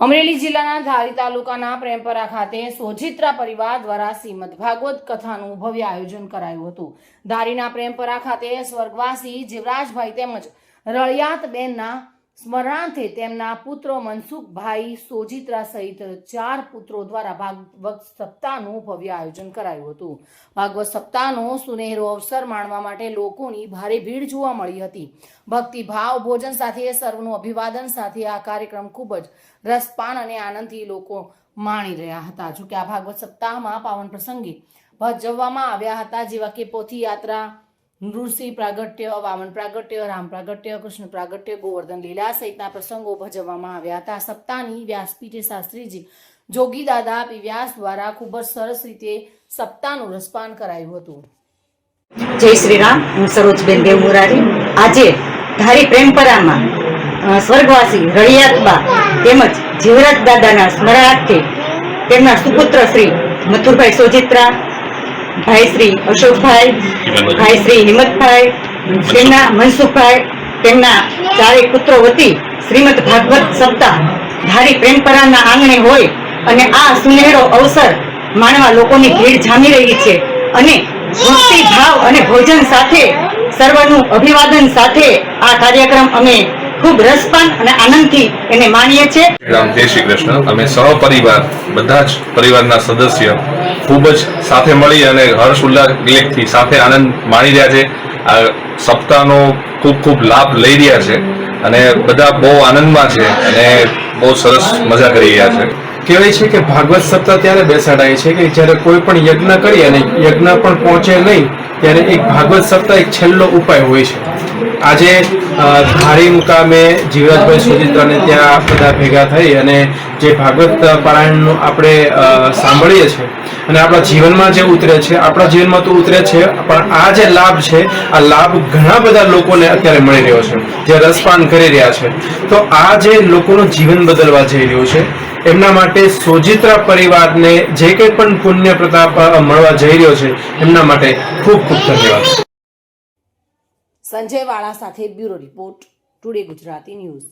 અમરેલી જિલ્લાના ધારી તાલુકાના પ્રેમપરા ખાતે સોજિત્રા પરિવાર દ્વારા શ્રીમદ ભાગવત કથાનું ભવ્ય આયોજન કરાયું હતું। ધારીના પ્રેમપરા ખાતે સ્વર્ગવાસી જીવરાજભાઈ તેમજ રળિયાતબેનના સ્મરણાર્થે તેમના પુત્રો મનસુખભાઈ સોજિત્રા સહિત 4 પુત્રો દ્વારા ભાગવત સપ્તાહનું ભવ્ય આયોજન કરાયું હતું। ભાગવત સપ્તાહનો સુનેહરો અવસર માણવા માટે લોકોની ભારે ભીડ જોવા મળી હતી। ભક્તિભાવ ભોજન સાથે સર્વનું અભિવાદન સાથે આ કાર્યક્રમ ખૂબ જ રસપાન અને આનંદથી લોકો માણી રહ્યા હતા। જોકે આ ભાગવત સપ્તાહમાં પાવન પ્રસંગે ભજવવામાં આવ્યા હતા, જેવા કે પોથી યાત્રા, નૃસિંહ પ્રાગટ્ય, વામન પ્રાગટ્ય, રામ પ્રાગટ્ય, કૃષ્ણ પ્રાગટ્ય, ગોવર્ધન લીલા સહિતના પ્રસંગો ભજવવામાં આવ્યા હતા। સપ્તાહની વ્યાસપીઠે શાસ્ત્રીજી જોગી દાદા પી વ્યાસ દ્વારા ખૂબ જ સરસ રીતે સપ્તાહનું રસપાન કરાયું હતું। જય શ્રી રામ। હું સરોજબેન દેવમુરારી આજે ધારી પ્રેમપરામાં સ્વર્ગવાસી રળિયાતબા તેમજ જીવરાજ દાદાના સ્મરણાર્થે તેમના સુપુત્ર શ્રી મથુરભાઈ સોજિત્રા, ભાઈ શ્રી અશોકભાઈ, ભાઈ શ્રી હિંમતભાઈ, તેમના મનસુખભાઈ, તેમના 4 પુત્રો વતી શ્રીમદ ભાગવત સપ્તાહ ધારી પ્રેમપરાના આંગણે હોય અને આ સુનેહરો અવસર માણવા લોકોની ભીડ જામી રહી છે અને ભક્તિ ભાવ અને ભોજન સાથે સર્વનું અભિવાદન સાથે આ કાર્યક્રમ અમે ખૂબ રસપાન અને આનંદથી એને માણીએ છીએ। રામ જય શ્રી કૃષ્ણ। અમે સહપરિવાર બધા જ પરિવારના સદસ્ય ખૂબ જ સાથે મળી અને હર્ષ ઉલ્લાસથી સાથે આનંદ માણી રહ્યા છે। આ સપ્તાહનો ખૂબ ખૂબ લાભ લઈ રહ્યા છે અને બધા બહુ આનંદમાં છે અને બહુ સરસ મજા કરી રહ્યા છે। કહેવાય છે કે ભાગવત સપ્તાહ ત્યારે બેસાડાય છે કે જ્યારે કોઈ પણ યજ્ઞ કરી અને યજ્ઞ પણ પહોંચે નહીં ત્યારે એક ભાગવત સપ્તાહ એક છેલ્લો ઉપાય હોય છે। આજે ધારી મુકામે જીવરાજભાઈ સોજિત્રાને ત્યાં બધા ભેગા થઈ અને જે ભાગવત પારાયણનું આપણે સાંભળીએ છીએ અને આપણા જીવનમાં જે ઉતરે છે, આપણા જીવનમાં તો ઉતરે છે, પણ આ જે લાભ છે આ લાભ ઘણા બધા લોકોને અત્યારે મળી રહ્યો છે, જે રસપાન કરી રહ્યા છે। તો આ જે લોકોનું જીવન બદલવા જઈ રહ્યું છે એમના માટે સોજિત્રા પરિવારને જે કંઈ પણ પુણ્ય પ્રતાપ મળવા જઈ રહ્યો છે એમના માટે ખૂબ ખૂબ ધન્યવાદ। સંજય વાળા સાથે bureau report, today Gujarati news.